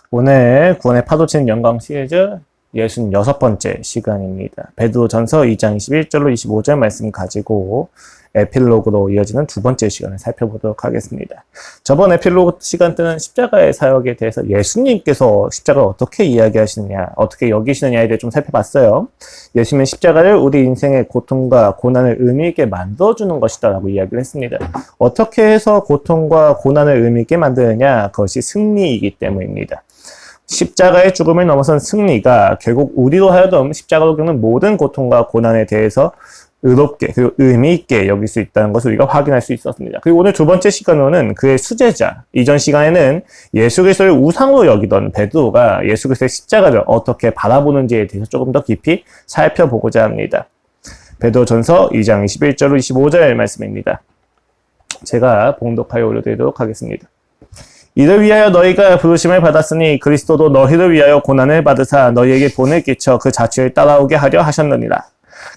오늘 구원의 파도치는 영광 시리즈 66번째 시간입니다. 베드로전서 2장 21절로 25절 말씀 가지고 에필로그로 이어지는 두 번째 시간을 살펴보도록 하겠습니다. 저번 에필로그 시간 때는 십자가의 사역에 대해서 예수님께서 십자가를 어떻게 이야기하시느냐, 어떻게 여기시느냐에 대해 좀 살펴봤어요. 예수님은 십자가를 우리 인생의 고통과 고난을 의미 있게 만들어주는 것이다 라고 이야기를 했습니다. 어떻게 해서 고통과 고난을 의미 있게 만드느냐, 그것이 승리이기 때문입니다. 십자가의 죽음을 넘어선 승리가 결국 우리로 하여금 십자가로 겪는 모든 고통과 고난에 대해서 의롭게 그리고 의미 있게 여길 수 있다는 것을 우리가 확인할 수 있었습니다. 그리고 오늘 두 번째 시간으로는 그의 수제자, 이전 시간에는 예수 그리스도를 우상으로 여기던 베드로가 예수 그리스도의 십자가를 어떻게 바라보는지에 대해서 조금 더 깊이 살펴보고자 합니다. 베드로전서 2장 21절로 25절 말씀입니다. 제가 봉독하여 올려드리도록 하겠습니다. 이를 위하여 너희가 부르심을 받았으니 그리스도도 너희를 위하여 고난을 받으사 너희에게 본을 끼쳐 그 자취를 따라오게 하려 하셨느니라.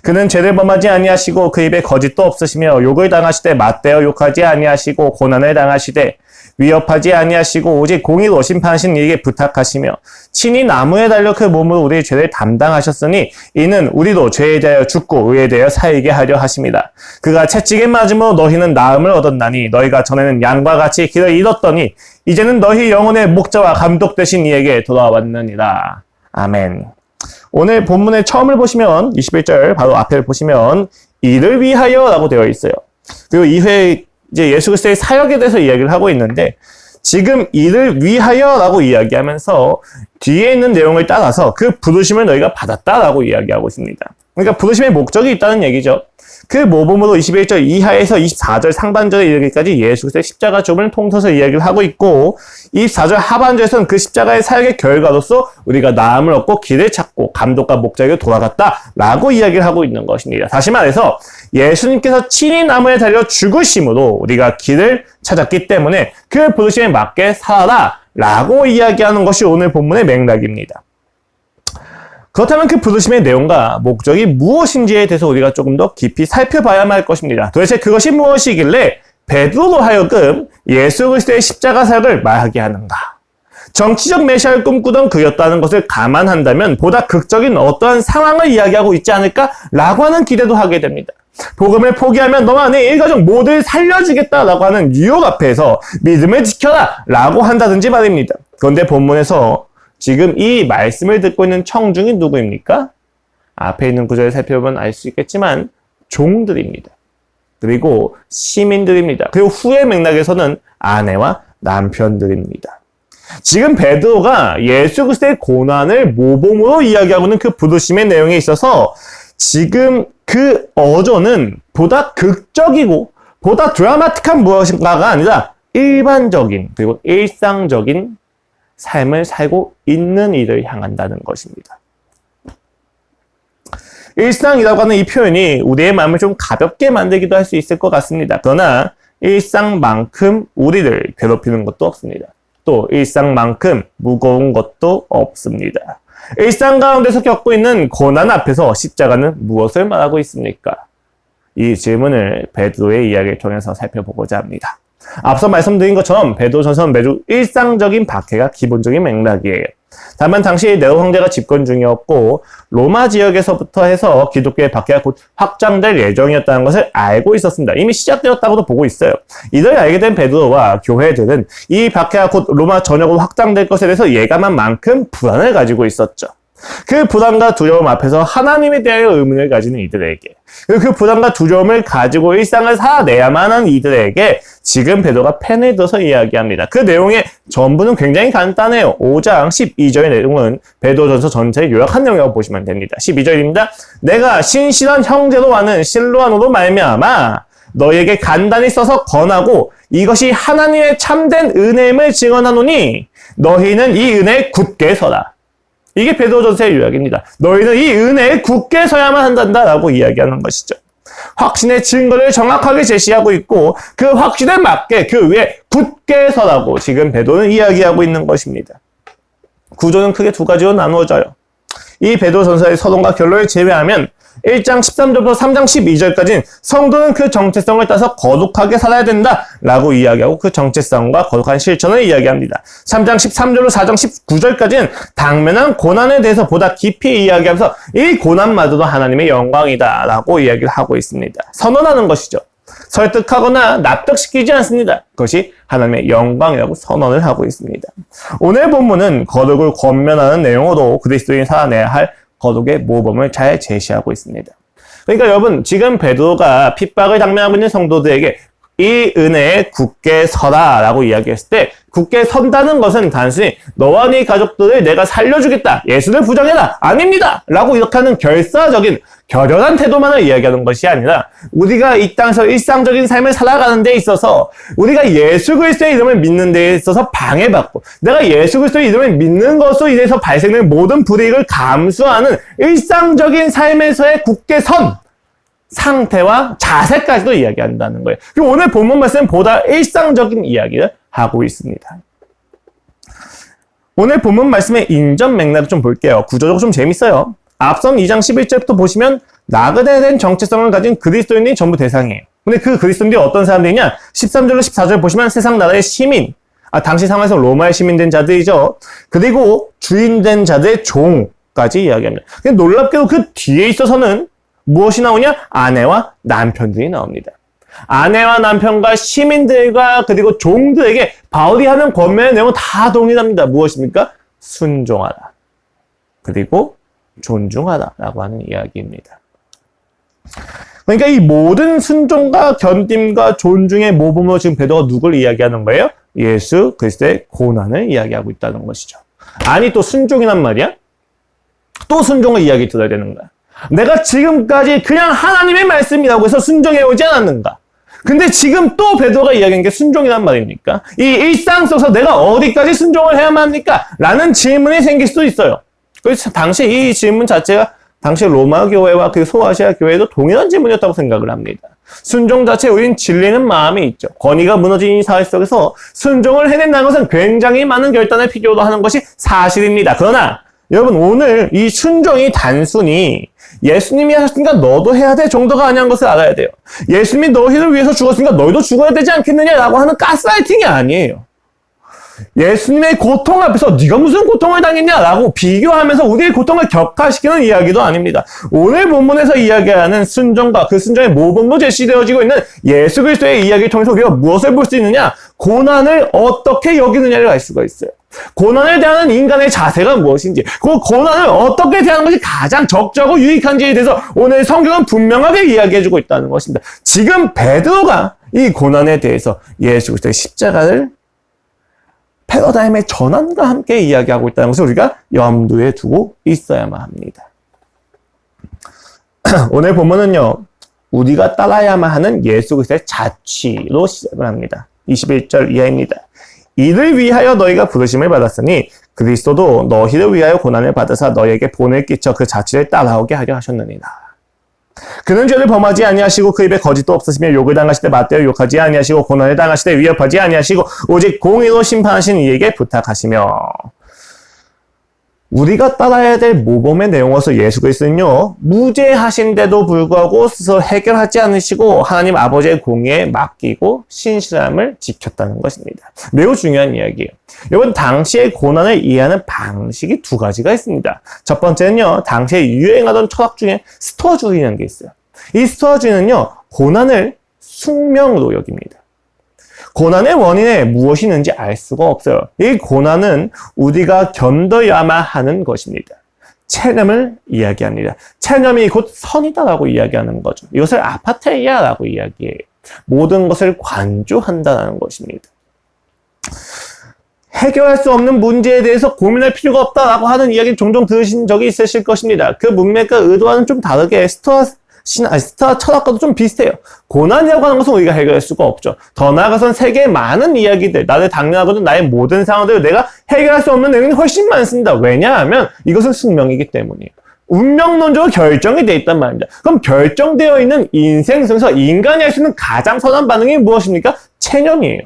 그는 죄를 범하지 아니하시고 그 입에 거짓도 없으시며 욕을 당하시되 맞대어 욕하지 아니하시고 고난을 당하시되 위협하지 아니하시고 오직 공의로 심판하신 이에게 부탁하시며 친히 나무에 달려 그 몸으로 우리의 죄를 담당하셨으니 이는 우리도 죄에 대하여 죽고 의에 대하여 살게 하려 하심이다. 그가 채찍에 맞음으로 너희는 나음을 얻었나니 너희가 전에는 양과 같이 길을 잃었더니 이제는 너희 영혼의 목자와 감독 되신 이에게 돌아왔느니라. 아멘. 오늘 본문의 처음을 보시면 21절 바로 앞을 보시면 이를 위하여 라고 되어 있어요. 그리고 이회 이제 예수 그리스도의 사역에 대해서 이야기를 하고 있는데 지금 이를 위하여 라고 이야기하면서 뒤에 있는 내용을 따라서 그 부르심을 너희가 받았다라고 이야기하고 있습니다. 그러니까 부르심의 목적이 있다는 얘기죠. 그 모범으로 21절 이하에서 24절 상반절에 이르기까지 예수 그리스도의 십자가 죽음을 통틀어서 이야기를 하고 있고 24절 하반절에서는 그 십자가의 사역의 결과로서 우리가 나음을 얻고 길을 찾고 감독과 목자에게 돌아갔다라고 이야기를 하고 있는 것입니다. 다시 말해서 예수님께서 친히 나무에 달려 죽으심으로 우리가 길을 찾았기 때문에 그 부르심에 맞게 살아라라고 이야기하는 것이 오늘 본문의 맥락입니다. 그렇다면 그 부르심의 내용과 목적이 무엇인지에 대해서 우리가 조금 더 깊이 살펴봐야만 할 것입니다. 도대체 그것이 무엇이길래 베드로로 하여금 예수 그리스도의 십자가 사역을 말하게 하는가? 정치적 메시아를 꿈꾸던 그였다는 것을 감안한다면 보다 극적인 어떠한 상황을 이야기하고 있지 않을까라고 하는 기대도 하게 됩니다. 복음을 포기하면 너와 내 일가족 모두를 살려주겠다라고 하는 유혹 앞에서 믿음을 지켜라 라고 한다든지 말입니다. 그런데 본문에서 지금 이 말씀을 듣고 있는 청중이 누구입니까? 앞에 있는 구절을 살펴보면 알 수 있겠지만 종들입니다. 그리고 시민들입니다. 그리고 후의 맥락에서는 아내와 남편들입니다. 지금 베드로가 예수 그리스도의 고난을 모범으로 이야기하고 있는 그 부르심의 내용에 있어서 지금 그 어조는 보다 극적이고 보다 드라마틱한 무엇인가가 아니라 일반적인 그리고 일상적인 삶을 살고 있는 이를 향한다는 것입니다. 일상이라고 하는 이 표현이 우리의 마음을 좀 가볍게 만들기도 할 수 있을 것 같습니다. 그러나 일상만큼 우리를 괴롭히는 것도 없습니다. 또 일상만큼 무거운 것도 없습니다. 일상 가운데서 겪고 있는 고난 앞에서 십자가는 무엇을 말하고 있습니까? 이 질문을 베드로의 이야기를 통해서 살펴보고자 합니다. 앞서 말씀드린 것처럼 베드로전서는 매주 일상적인 박해가 기본적인 맥락이에요. 다만 당시 네로 황제가 집권 중이었고 로마 지역에서부터 해서 기독교의 박해가 곧 확장될 예정이었다는 것을 알고 있었습니다. 이미 시작되었다고도 보고 있어요. 이를 알게 된 베드로와 교회들은 이 박해가 곧 로마 전역으로 확장될 것에 대해서 예감한 만큼 불안을 가지고 있었죠. 그 불안과 두려움 앞에서 하나님에 대하여 의문을 가지는 이들에게 그리고 그 불안과 두려움을 가지고 일상을 살아내야만 하는 이들에게 지금 베드로가 펜을 들어서 이야기합니다. 그 내용의 전부는 굉장히 간단해요. 5장 12절의 내용은 베드로전서 전체를 요약한 내용이라고 보시면 됩니다. 12절입니다. 내가 신실한 형제로 하는 실로안으로 말미암아 너희에게 간단히 써서 권하고 이것이 하나님의 참된 은혜임을 증언하노니 너희는 이 은혜에 굳게 서라. 이게 베드로전서의 요약입니다. 너희는 이 은혜에 굳게 서야만 한다라고 이야기하는 것이죠. 확신의 증거를 정확하게 제시하고 있고 그 확신에 맞게 그 위에 굳게 서라고 지금 베드로는 이야기하고 있는 것입니다. 구조는 크게 두 가지로 나누어져요. 이 베드로전서의 서론과 결론을 제외하면 1장 13절부터 3장 12절까지는 성도는 그 정체성을 따서 거룩하게 살아야 된다라고 이야기하고 그 정체성과 거룩한 실천을 이야기합니다. 3장 13절로 4장 19절까지는 당면한 고난에 대해서 보다 깊이 이야기하면서 이 고난마저도 하나님의 영광이다라고 이야기를 하고 있습니다. 선언하는 것이죠. 설득하거나 납득시키지 않습니다. 그것이 하나님의 영광이라고 선언을 하고 있습니다. 오늘 본문은 거룩을 권면하는 내용으로 그리스도인이 살아내야 할 거룩의 모범을 잘 제시하고 있습니다. 그러니까 여러분, 지금 베드로가 핍박을 당면하고 있는 성도들에게 이 은혜에 굳게 서라 라고 이야기했을 때 굳게 선다는 것은 단순히 너와 네 가족들을 내가 살려주겠다, 예수를 부정해라, 아닙니다 라고 이렇게 하는 결사적인 결연한 태도만을 이야기하는 것이 아니라 우리가 이 땅에서 일상적인 삶을 살아가는 데 있어서 우리가 예수 그리스도의 이름을 믿는 데 있어서 방해받고 내가 예수 그리스도의 이름을 믿는 것으로 인해서 발생되는 모든 불이익을 감수하는 일상적인 삶에서의 굳게 선 상태와 자세까지도 이야기한다는 거예요. 그리고 오늘 본문 말씀은 보다 일상적인 이야기를 하고 있습니다. 오늘 본문 말씀의 인전 맥락을 좀 볼게요. 구조적으로 좀 재밌어요. 앞선 2장 11절부터 보시면 나그네된 정체성을 가진 그리스도인이 전부 대상이에요. 근데 그 그리스도인들이 어떤 사람들이냐? 13절로 14절 보시면 세상 나라의 시민, 당시 상황에서 로마의 시민된 자들이죠. 그리고 주인된 자들의 종까지 이야기합니다. 근데 놀랍게도 그 뒤에 있어서는 무엇이 나오냐? 아내와 남편들이 나옵니다. 아내와 남편과 시민들과 그리고 종들에게 바울이 하는 권면의 내용은 다 동일합니다. 무엇입니까? 순종하라. 그리고 존중하라 라고 하는 이야기입니다. 그러니까 이 모든 순종과 견딤과 존중의 모범으로 지금 베드로가 누굴 이야기하는 거예요? 예수 그리스도의 고난을 이야기하고 있다는 것이죠. 아니 또 순종이란 말이야? 또 순종을 이야기 들어야 되는 거야. 내가 지금까지 그냥 하나님의 말씀이라고 해서 순종해오지 않았는가? 근데 지금 또 베드로가 이야기하는 게 순종이란 말입니까? 이 일상 속에서 내가 어디까지 순종을 해야만 합니까? 라는 질문이 생길 수도 있어요. 그래서 당시 이 질문 자체가 당시 로마 교회와 그 소아시아 교회도 동일한 질문이었다고 생각을 합니다. 순종 자체에 우린 질리는 마음이 있죠. 권위가 무너진 이 사회 속에서 순종을 해낸다는 것은 굉장히 많은 결단을 필요로 하는 것이 사실입니다. 그러나 여러분 오늘 이 순종이 단순히 예수님이 하셨으니까 너도 해야 될 정도가 아니라는 것을 알아야 돼요. 예수님이 너희를 위해서 죽었으니까 너희도 죽어야 되지 않겠느냐라고 하는 가스라이팅이 아니에요. 예수님의 고통 앞에서 네가 무슨 고통을 당했냐라고 비교하면서 우리의 고통을 격화시키는 이야기도 아닙니다. 오늘 본문에서 이야기하는 순종과 그 순종의 모범으로 제시되어지고 있는 예수 그리스도의 이야기를 통해서 우리가 무엇을 볼 수 있느냐? 고난을 어떻게 여기느냐를 알 수가 있어요. 고난을 대하는 인간의 자세가 무엇인지, 그 고난을 어떻게 대하는 것이 가장 적절하고 유익한지에 대해서 오늘 성경은 분명하게 이야기해주고 있다는 것입니다. 지금 베드로가 이 고난에 대해서 예수 그리스도의 십자가를 패러다임의 전환과 함께 이야기하고 있다는 것을 우리가 염두에 두고 있어야만 합니다. 오늘 본문은요, 우리가 따라야만 하는 예수 그리스도의 자취로 시작을 합니다. 21절 이하입니다. 이를 위하여 너희가 부르심을 받았으니 그리스도도 너희를 위하여 고난을 받으사 너희에게 본을 끼쳐 그 자취를 따라오게 하려 하셨느니라. 그는 죄를 범하지 아니하시고 그 입에 거짓도 없으시며 욕을 당하실 때 맞대어 욕하지 아니하시고 고난을 당하실 때 위협하지 아니하시고 오직 공의로 심판하신 이에게 부탁하시며. 우리가 따라야 될 모범의 내용으로서 예수 그리스도는요, 무죄하신데도 불구하고 스스로 해결하지 않으시고 하나님 아버지의 공의에 맡기고 신실함을 지켰다는 것입니다. 매우 중요한 이야기예요. 여러분, 당시의 고난을 이해하는 방식이 두 가지가 있습니다. 첫 번째는요, 당시에 유행하던 철학 중에 스토아주의라는 게 있어요. 이 스토아주의는요, 고난을 숙명으로 여깁니다. 고난의 원인에 무엇이 있는지 알 수가 없어요. 이 고난은 우리가 견뎌야만 하는 것입니다. 체념을 이야기합니다. 체념이 곧 선이다라고 이야기하는 거죠. 이것을 아파테이아라고 이야기해요. 모든 것을 관조한다는 것입니다. 해결할 수 없는 문제에 대해서 고민할 필요가 없다라고 하는 이야기 종종 들으신 적이 있으실 것입니다. 그 문맥과 의도와는 좀 다르게 스토아 철학과도 좀 비슷해요. 고난이라고 하는 것은 우리가 해결할 수가 없죠. 더 나아가서는 세계의 많은 이야기들, 나를 당면하거든 나의 모든 상황들을 내가 해결할 수 없는 내용이 훨씬 많습니다. 왜냐하면 이것은 숙명이기 때문이에요. 운명론적으로 결정이 되어 있단 말입니다. 그럼 결정되어 있는 인생 속에서 인간이 할 수 있는 가장 선한 반응이 무엇입니까? 체념이에요.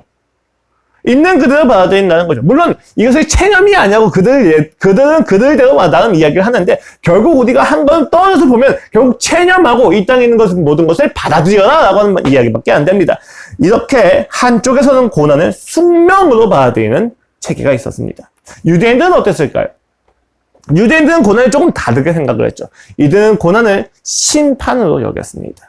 있는 그대로 받아들인다는 거죠. 물론 이것을 체념이 아니고 그들은 그들대로 나름 이야기를 하는데 결국 우리가 한 번 떨어져서 보면 결국 체념하고 이 땅에 있는 것은 모든 것을 받아들여라 라고 하는 이야기밖에 안 됩니다. 이렇게 한쪽에서는 고난을 숙명으로 받아들이는 체계가 있었습니다. 유대인들은 어땠을까요? 유대인들은 고난을 조금 다르게 생각을 했죠. 이들은 고난을 심판으로 여겼습니다.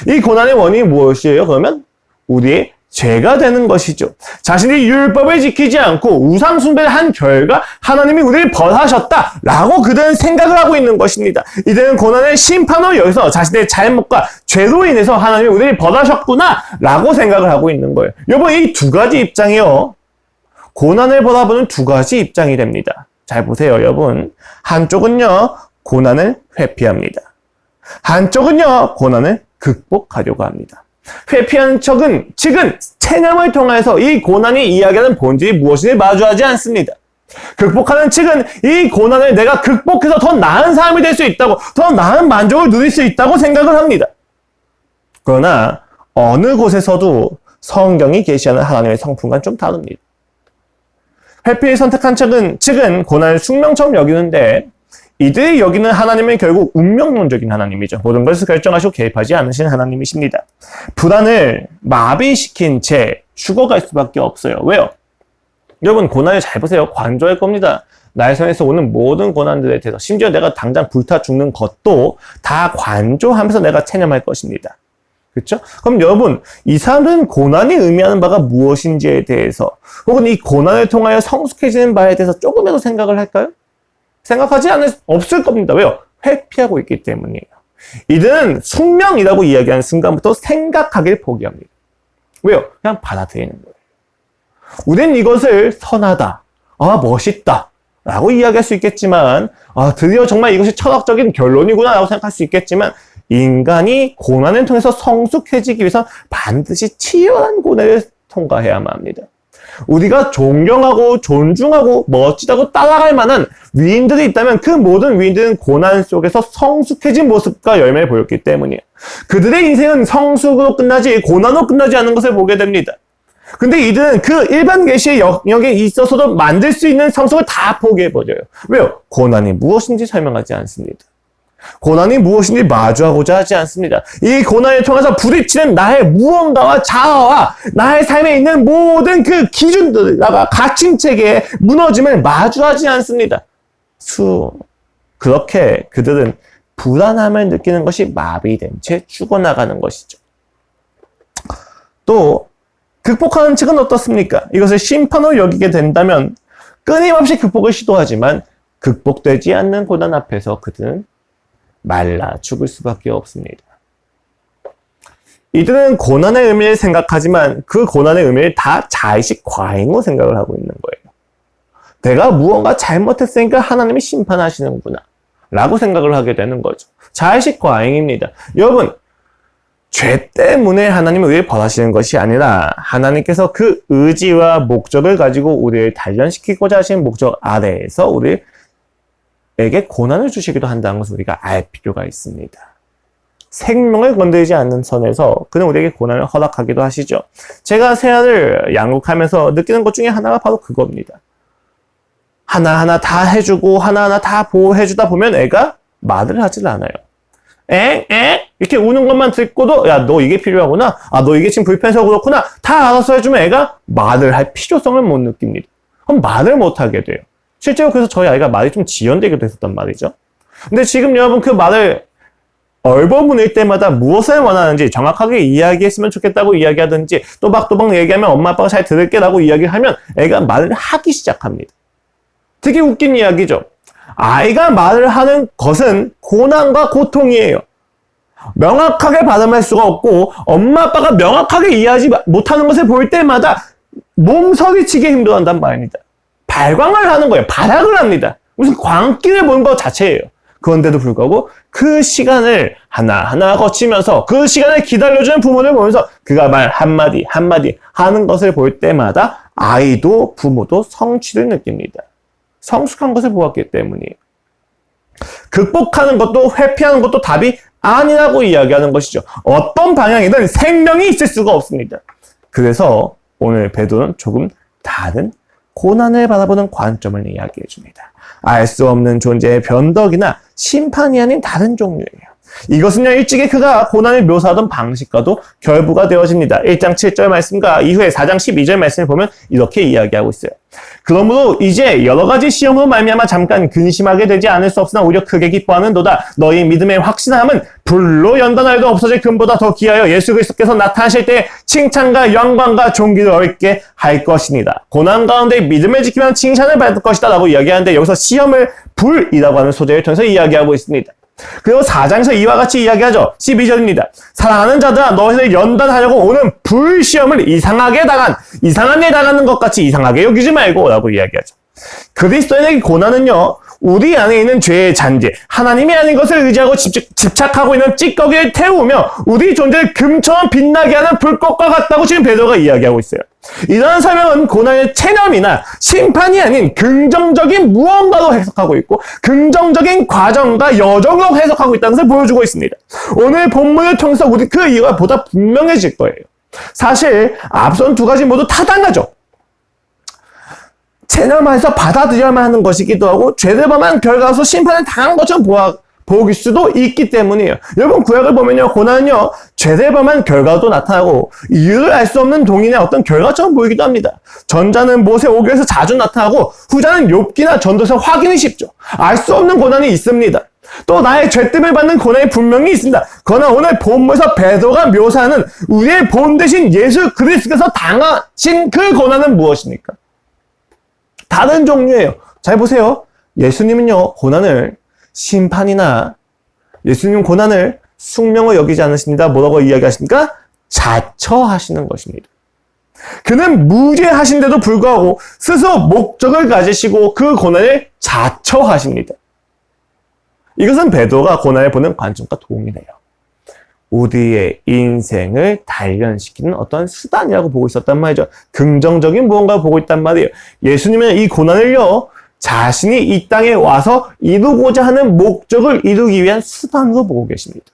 이 고난의 원인이 무엇이에요? 그러면 우리의 죄가 되는 것이죠. 자신이 율법을 지키지 않고 우상 숭배를 한 결과 하나님이 우리를 벌하셨다라고 그들은 생각을 하고 있는 것입니다. 이들은 고난을 심판으로 여기서 자신의 잘못과 죄로 인해서 하나님이 우리를 벌하셨구나라고 생각을 하고 있는 거예요. 여러분, 이 두 가지 입장이요. 고난을 바라보는 두 가지 입장이 됩니다. 잘 보세요, 여러분. 한쪽은요, 고난을 회피합니다. 한쪽은요, 고난을 극복하려고 합니다. 회피하는 측은 체념을 통해서 이 고난이 이야기하는 본질이 무엇인지 마주하지 않습니다. 극복하는 측은 이 고난을 내가 극복해서 더 나은 삶이 될 수 있다고, 더 나은 만족을 누릴 수 있다고 생각을 합니다. 그러나 어느 곳에서도 성경이 계시하는 하나님의 성품과는 좀 다릅니다. 회피를 선택한 측은 고난을 숙명처럼 여기는데 이들이 여기는 하나님은 결국 운명론적인 하나님이죠. 모든 것을 결정하시고 개입하지 않으시는 하나님이십니다. 불안을 마비시킨 채 죽어갈 수밖에 없어요. 왜요? 여러분, 고난을 잘 보세요. 관조할 겁니다. 나의 삶에서 오는 모든 고난들에 대해서, 심지어 내가 당장 불타 죽는 것도 다 관조하면서 내가 체념할 것입니다. 그렇죠? 그럼 여러분, 이 사람들은 고난이 의미하는 바가 무엇인지에 대해서, 혹은 이 고난을 통하여 성숙해지는 바에 대해서 조금이라도 생각을 할까요? 생각하지 없을 겁니다. 왜요? 회피하고 있기 때문이에요. 이들은 숙명이라고 이야기하는 순간부터 생각하기를 포기합니다. 왜요? 그냥 받아들이는 거예요. 우린 이것을 선하다, 멋있다 라고 이야기할 수 있겠지만, 드디어 정말 이것이 철학적인 결론이구나 라고 생각할 수 있겠지만, 인간이 고난을 통해서 성숙해지기 위해서 반드시 치열한 고난을 통과해야만 합니다. 우리가 존경하고 존중하고 멋지다고 따라갈 만한 위인들이 있다면 그 모든 위인들은 고난 속에서 성숙해진 모습과 열매를 보였기 때문이에요. 그들의 인생은 성숙으로 끝나지 고난으로 끝나지 않는 것을 보게 됩니다. 근데 이들은 그 일반 계시의 영역에 있어서도 만들 수 있는 성숙을 다 포기해버려요. 왜요? 고난이 무엇인지 설명하지 않습니다. 고난이 무엇인지 마주하고자 하지 않습니다. 이 고난을 통해서 부딪히는 나의 무언가와 자아와 나의 삶에 있는 모든 그 기준들과 가칭 체계의 무너짐을 마주하지 않습니다. 그렇게 그들은 불안함을 느끼는 것이 마비된 채 죽어나가는 것이죠. 또 극복하는 측은 어떻습니까? 이것을 심판으로 여기게 된다면 끊임없이 극복을 시도하지만 극복되지 않는 고난 앞에서 그들은 말라 죽을 수밖에 없습니다. 이들은 고난의 의미를 생각하지만 그 고난의 의미를 다 자의식 과잉으로 생각을 하고 있는 거예요. 내가 무언가 잘못했으니까 하나님이 심판하시는구나 라고 생각을 하게 되는 거죠. 자의식 과잉입니다. 여러분, 죄 때문에 하나님이 우리를 벌하시는 것이 아니라 하나님께서 그 의지와 목적을 가지고 우리를 단련시키고자 하시는 목적 아래에서 우리에게 고난을 주시기도 한다는 것을 우리가 알 필요가 있습니다. 생명을 건드리지 않는 선에서 그는 우리에게 고난을 허락하기도 하시죠. 제가 새알을 양육하면서 느끼는 것 중에 하나가 바로 그겁니다. 하나하나 다 해주고 하나하나 다 보호해주다 보면 애가 말을 하질 않아요. 이렇게 우는 것만 듣고도 야, 너 이게 필요하구나. 너 이게 지금 불편해서 그렇구나. 다 알아서 해주면 애가 말을 할 필요성을 못 느낍니다. 그럼 말을 못 하게 돼요. 실제로 그래서 저희 아이가 말이 좀 지연되기도 했었단 말이죠. 근데 지금 여러분 그 말을 얼버무릴 때마다 무엇을 원하는지 정확하게 이야기했으면 좋겠다고 이야기하든지 또박또박 얘기하면 엄마 아빠가 잘 들을게 라고 이야기하면 애가 말을 하기 시작합니다. 되게 웃긴 이야기죠. 아이가 말을 하는 것은 고난과 고통이에요. 명확하게 발음할 수가 없고 엄마 아빠가 명확하게 이해하지 못하는 것을 볼 때마다 몸서리치게 힘들어한단 말입니다. 발광을 하는 거예요. 발악을 합니다. 무슨 광기를 보는 것 자체예요. 그런데도 불구하고 그 시간을 하나하나 거치면서 그 시간을 기다려주는 부모를 보면서 그가 말 한마디 한마디 하는 것을 볼 때마다 아이도 부모도 성취를 느낍니다. 성숙한 것을 보았기 때문이에요. 극복하는 것도 회피하는 것도 답이 아니라고 이야기하는 것이죠. 어떤 방향이든 생명이 있을 수가 없습니다. 그래서 오늘 베드로는 조금 다른 고난을 바라보는 관점을 이야기해 줍니다. 알 수 없는 존재의 변덕이나 심판이 아닌 다른 종류예요. 이것은요, 일찍이 그가 고난을 묘사하던 방식과도 결부가 되어집니다. 1장 7절 말씀과 이후에 4장 12절 말씀을 보면 이렇게 이야기하고 있어요. 그러므로 이제 여러 가지 시험으로 말미암아 잠깐 근심하게 되지 않을 수 없으나 오히려 크게 기뻐하는도다. 너희 믿음의 확신함은 불로 연단하여도 없어질 금보다 더 귀하여 예수 그리스도께서 나타나실 때 칭찬과 영광과 존귀를 얻게 할 것이니다. 고난 가운데 믿음을 지키면 칭찬을 받을 것이다 라고 이야기하는데 여기서 시험을 불이라고 하는 소재를 통해서 이야기하고 있습니다. 그리고 4장에서 이와 같이 이야기하죠. 12절입니다. 사랑하는 자들아, 너희를 연단하려고 오는 불시험을 이상한 일 당하는 것 같이 이상하게 여기지 말고 라고 이야기하죠. 그리스도인의 고난은요, 우리 안에 있는 죄의 잔재, 하나님이 아닌 것을 의지하고 집착하고 있는 찌꺼기를 태우며 우리 존재를 금처럼 빛나게 하는 불꽃과 같다고 지금 베드로가 이야기하고 있어요. 이러한 설명은 고난의 체념이나 심판이 아닌 긍정적인 무언가로 해석하고 있고 긍정적인 과정과 여정으로 해석하고 있다는 것을 보여주고 있습니다. 오늘 본문을 통해서 우리 그 이유가 보다 분명해질 거예요. 사실 앞선 두 가지 모두 타당하죠. 체념해서 받아들여야만 하는 것이기도 하고 죄를 범한 결과로서 심판을 당한 것처럼 보일 수도 있기 때문이에요. 여러분, 구약을 보면요, 고난은요, 죄를 범한 결과도 나타나고 이유를 알 수 없는 동인의 어떤 결과처럼 보이기도 합니다. 전자는 모세 오경에서 자주 나타나고 후자는 욥기나 전도에서 확인이 쉽죠. 알 수 없는 고난이 있습니다. 또 나의 죄 때문에 받는 고난이 분명히 있습니다. 그러나 오늘 본문에서 베드로가 묘사하는 우리의 본 대신 예수 그리스도께서 당하신 그 고난은 무엇입니까? 다른 종류예요. 잘 보세요. 예수님은요, 고난을 심판이나 예수님 고난을 숙명을 여기지 않으십니다. 뭐라고 이야기하십니까? 자처하시는 것입니다. 그는 무죄하신데도 불구하고 스스로 목적을 가지시고 그 고난을 자처하십니다. 이것은 베드로가 고난을 보는 관점과 동일해요. 우리의 인생을 단련시키는 어떤 수단이라고 보고 있었단 말이죠. 긍정적인 무언가를 보고 있단 말이에요. 예수님은 이 고난을요, 자신이 이 땅에 와서 이루고자 하는 목적을 이루기 위한 수단으로 보고 계십니다.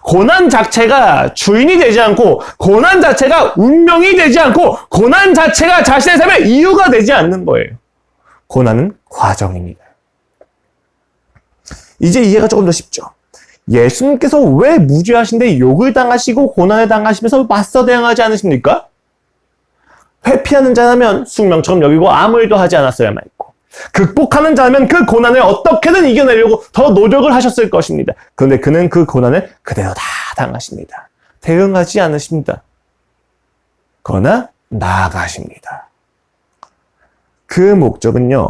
고난 자체가 주인이 되지 않고, 고난 자체가 운명이 되지 않고, 고난 자체가 자신의 삶의 이유가 되지 않는 거예요. 고난은 과정입니다. 이제 이해가 조금 더 쉽죠. 예수님께서 왜 무죄하신데 욕을 당하시고 고난을 당하시면서 맞서 대응하지 않으십니까? 회피하는 자라면 숙명처럼 여기고 아무 일도 하지 않았어야만 했고, 극복하는 자라면 그 고난을 어떻게든 이겨내려고 더 노력을 하셨을 것입니다. 그런데 그는 그 고난을 그대로 다 당하십니다. 대응하지 않으십니다. 그러나 나아가십니다. 그 목적은요,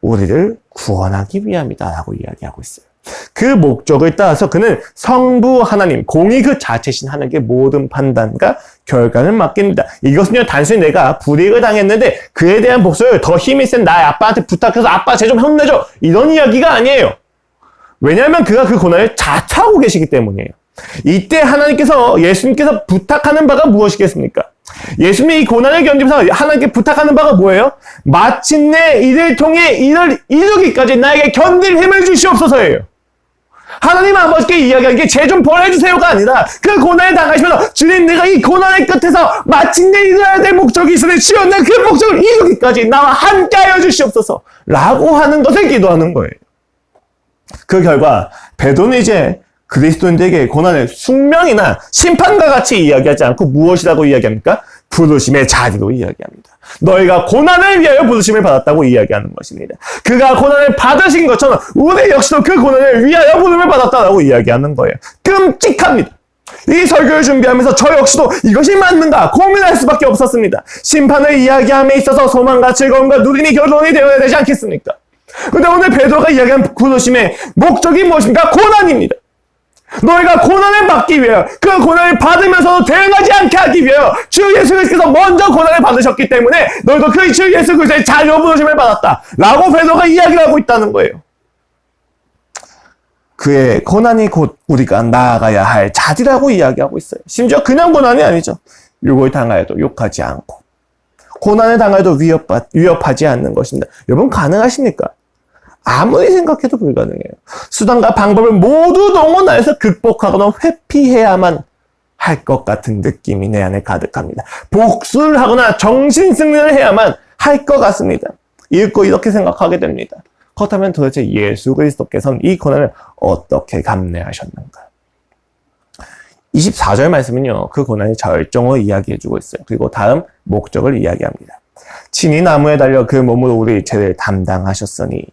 우리를 구원하기 위함이다 라고 이야기하고 있어요. 그 목적을 따라서 그는 성부 하나님, 공의 그 자체신 하나님께 모든 판단과 결과를 맡깁니다. 이것은요, 단순히 내가 불이익을 당했는데 그에 대한 복수를 더 힘이 센 나의 아빠한테 부탁해서 아빠 쟤 좀 혼내줘, 이런 이야기가 아니에요. 왜냐하면 그가 그 고난을 자처하고 계시기 때문이에요. 이때 하나님께서, 예수님께서 부탁하는 바가 무엇이겠습니까? 예수님이 이 고난을 견디면서 하나님께 부탁하는 바가 뭐예요? 마침내 이를 통해 이를 이루기까지 나에게 견딜 힘을 주시옵소서예요. 하나님 아버지께 이야기한 게 쟤 좀 벌해주세요가 아니라 그 고난을 당하시면서 주님, 내가 이 고난의 끝에서 마침내 이루어야 될 목적이 있으니 주여, 내가 그 목적을 이루기까지 나와 함께 하여 주시옵소서 라고 하는 것을 기도하는 거예요. 그 결과 베드로는 이제 그리스도인들에게 고난을 숙명이나 심판과 같이 이야기하지 않고 무엇이라고 이야기합니까? 부르심의 자리로 이야기합니다. 너희가 고난을 위하여 부르심을 받았다고 이야기하는 것입니다. 그가 고난을 받으신 것처럼 우리 역시도 그 고난을 위하여 부름을 받았다고 이야기하는 거예요. 끔찍합니다. 이 설교를 준비하면서 저 역시도 이것이 맞는가 고민할 수밖에 없었습니다. 심판을 이야기함에 있어서 소망과 즐거움과 누림이 결론이 되어야 되지 않겠습니까? 그런데 오늘 베드로가 이야기한 부르심의 목적이 무엇입니까? 고난입니다. 너희가 고난을 받기 위하여, 그 고난을 받으면서도 대응하지 않게 하기 위하여 주 예수 그리스도께서 먼저 고난을 받으셨기 때문에 너희도 그 주 예수 그리스도의 자녀 부르심을 받았다 라고 베드로가 이야기를 하고 있다는 거예요. 그의 고난이 곧 우리가 나아가야 할 자리라고 이야기하고 있어요. 심지어 그냥 고난이 아니죠. 욕을 당하여도 욕하지 않고, 고난을 당하여도 위협하지 않는 것입니다. 여러분, 가능하십니까? 아무리 생각해도 불가능해요. 수단과 방법을 모두 동원하여서 극복하거나 회피해야만 할 것 같은 느낌이 내 안에 가득합니다. 복수를 하거나 정신승리를 해야만 할 것 같습니다. 읽고 이렇게 생각하게 됩니다. 그렇다면 도대체 예수 그리스도께서는 이 고난을 어떻게 감내하셨는가? 24절 말씀은요, 그 고난의 절정을 이야기해주고 있어요. 그리고 다음 목적을 이야기합니다. 친히 나무에 달려 그 몸으로 우리의 죄를 담당하셨으니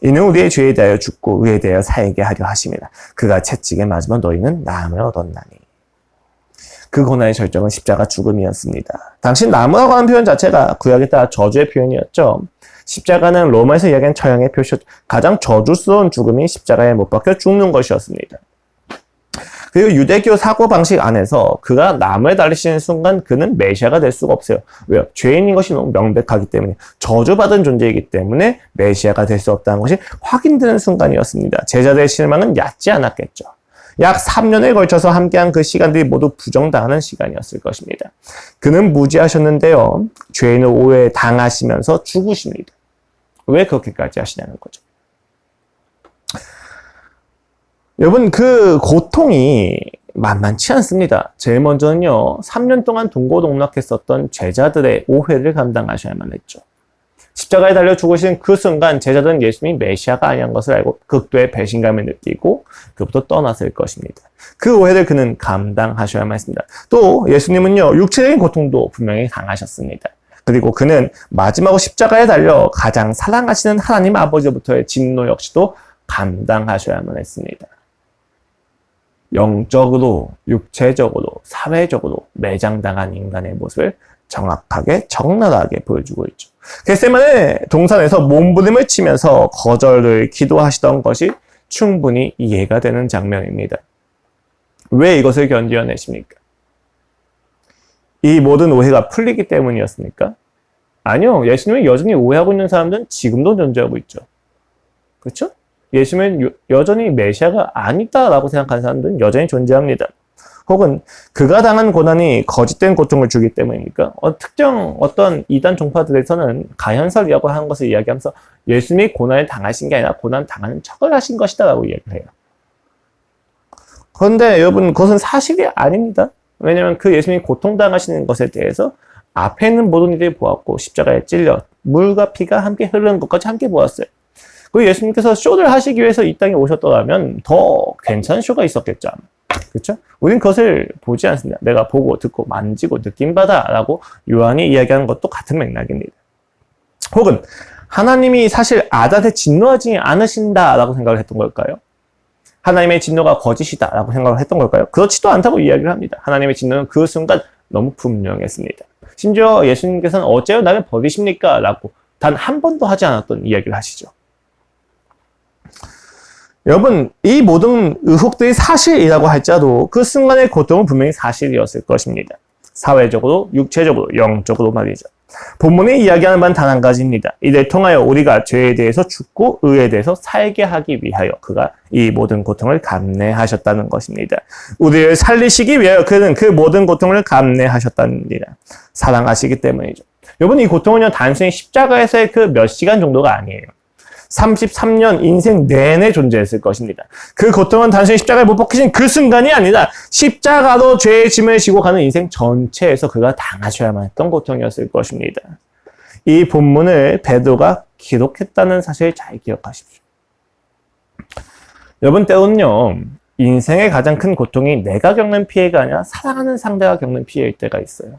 이는 우리의 죄에 대하여 죽고 의에 대하여 살게 하려 하심이라. 그가 채찍에 맞으면 너희는 나음을 얻었나니. 그 고난의 절정은 십자가 죽음이었습니다. 당시 나무라고 하는 표현 자체가 구약에 따라 저주의 표현이었죠. 십자가는 로마에서 이야기한 처형의 표시였죠. 가장 저주스러운 죽음이 십자가에 못 박혀 죽는 것이었습니다. 그리고 유대교 사고방식 안에서 그가 나무에 달리시는 순간 그는 메시아가 될 수가 없어요. 왜요? 죄인인 것이 너무 명백하기 때문에, 저주받은 존재이기 때문에 메시아가 될 수 없다는 것이 확인되는 순간이었습니다. 제자들의 실망은 얕지 않았겠죠. 약 3년에 걸쳐서 함께한 그 시간들이 모두 부정당하는 시간이었을 것입니다. 그는 무지하셨는데요, 죄인을 오해 당하시면서 죽으십니다. 왜 그렇게까지 하시냐는 거죠. 여러분, 그 고통이 만만치 않습니다. 제일 먼저는요, 3년 동안 동고동락했었던 제자들의 오해를 감당하셔야만 했죠. 십자가에 달려 죽으신 그 순간 제자들은 예수님이 메시아가 아니란 것을 알고 극도의 배신감을 느끼고 그부터 떠났을 것입니다. 그 오해를 그는 감당하셔야만 했습니다. 또 예수님은요, 육체적인 고통도 분명히 당하셨습니다. 그리고 그는 마지막으로 십자가에 달려 가장 사랑하시는 하나님 아버지로부터의 진노 역시도 감당하셔야만 했습니다. 영적으로, 육체적으로, 사회적으로 매장당한 인간의 모습을 정확하게, 적나라하게 보여주고 있죠. 겟세마네 동산에서 몸부림을 치면서 거절을 기도하시던 것이 충분히 이해가 되는 장면입니다. 왜 이것을 견디어내십니까? 이 모든 오해가 풀리기 때문이었습니까? 아니요. 예수님을 여전히 오해하고 있는 사람들은 지금도 존재하고 있죠. 그렇죠? 예수님은 여전히 메시아가 아니다라고 생각하는 사람들은 여전히 존재합니다. 혹은 그가 당한 고난이 거짓된 고통을 주기 때문입니까? 특정 어떤 이단 종파들에서는 가현설이라고 하는 것을 이야기하면서 예수님이 고난을 당하신 게 아니라 고난 당하는 척을 하신 것이다 라고 이야기를 해요. 그런데 여러분, 그것은 사실이 아닙니다. 왜냐하면 그 예수님이 고통당하시는 것에 대해서 앞에 있는 모든 이들이 보았고 십자가에 찔려 물과 피가 함께 흐르는 것까지 함께 보았어요. 그 예수님께서 쇼를 하시기 위해서 이 땅에 오셨더라면 더 괜찮은 쇼가 있었겠죠. 그렇죠? 우린 그것을 보지 않습니다. 내가 보고 듣고 만지고 느낌받아 라고 요한이 이야기하는 것도 같은 맥락입니다. 혹은 하나님이 사실 아담한테 진노하지 않으신다 라고 생각을 했던 걸까요? 하나님의 진노가 거짓이다 라고 생각을 했던 걸까요? 그렇지도 않다고 이야기를 합니다. 하나님의 진노는 그 순간 너무 분명했습니다. 심지어 예수님께서는 어째요 나를 버리십니까? 라고 단 한 번도 하지 않았던 이야기를 하시죠. 여러분, 이 모든 의혹들이 사실이라고 할지라도 그 순간의 고통은 분명히 사실이었을 것입니다. 사회적으로, 육체적으로, 영적으로 말이죠. 본문이 이야기하는 바는 단 한 가지입니다. 이를 통하여 우리가 죄에 대해서 죽고 의에 대해서 살게 하기 위하여 그가 이 모든 고통을 감내하셨다는 것입니다. 우리를 살리시기 위하여 그는 그 모든 고통을 감내하셨답니다. 사랑하시기 때문이죠. 여러분, 이 고통은요, 단순히 십자가에서의 그 몇 시간 정도가 아니에요. 33년 인생 내내 존재했을 것입니다. 그 고통은 단순히 십자가에 못 박히신 그 순간이 아니라 십자가로 죄의 짐을 지고 가는 인생 전체에서 그가 당하셔야만 했던 고통이었을 것입니다. 이 본문을 베드로가 기록했다는 사실을 잘 기억하십시오. 여러분, 때로는요, 인생의 가장 큰 고통이 내가 겪는 피해가 아니라 사랑하는 상대가 겪는 피해일 때가 있어요.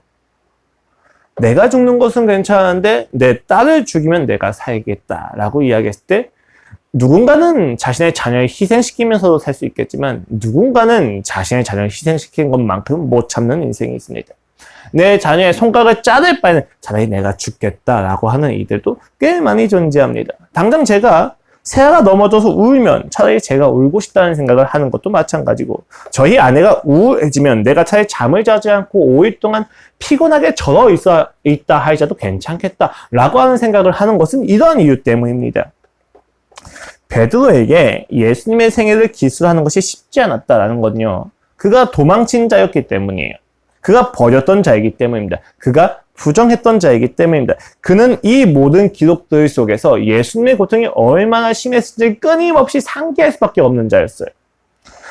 내가 죽는 것은 괜찮은데 내 딸을 죽이면 내가 살겠다라고 이야기했을 때 누군가는 자신의 자녀를 희생시키면서도 살 수 있겠지만 누군가는 자신의 자녀를 희생시키는 것만큼 못 참는 인생이 있습니다. 내 자녀의 손가락을 자를 바에는 차라리 내가 죽겠다라고 하는 이들도 꽤 많이 존재합니다. 당장 제가 새아가 넘어져서 울면 차라리 제가 울고 싶다는 생각을 하는 것도 마찬가지고, 저희 아내가 우울해지면 내가 차라리 잠을 자지 않고 5일 동안 피곤하게 절어 있다 할지라도 괜찮겠다라고 하는 생각을 하는 것은 이러한 이유 때문입니다. 베드로에게 예수님의 생애를 기술하는 것이 쉽지 않았다라는 건요, 그가 도망친 자였기 때문이에요. 그가 버렸던 자이기 때문입니다. 그가 부정했던 자이기 때문입니다. 그는 이 모든 기록들 속에서 예수님의 고통이 얼마나 심했을지 끊임없이 상기할 수밖에 없는 자였어요.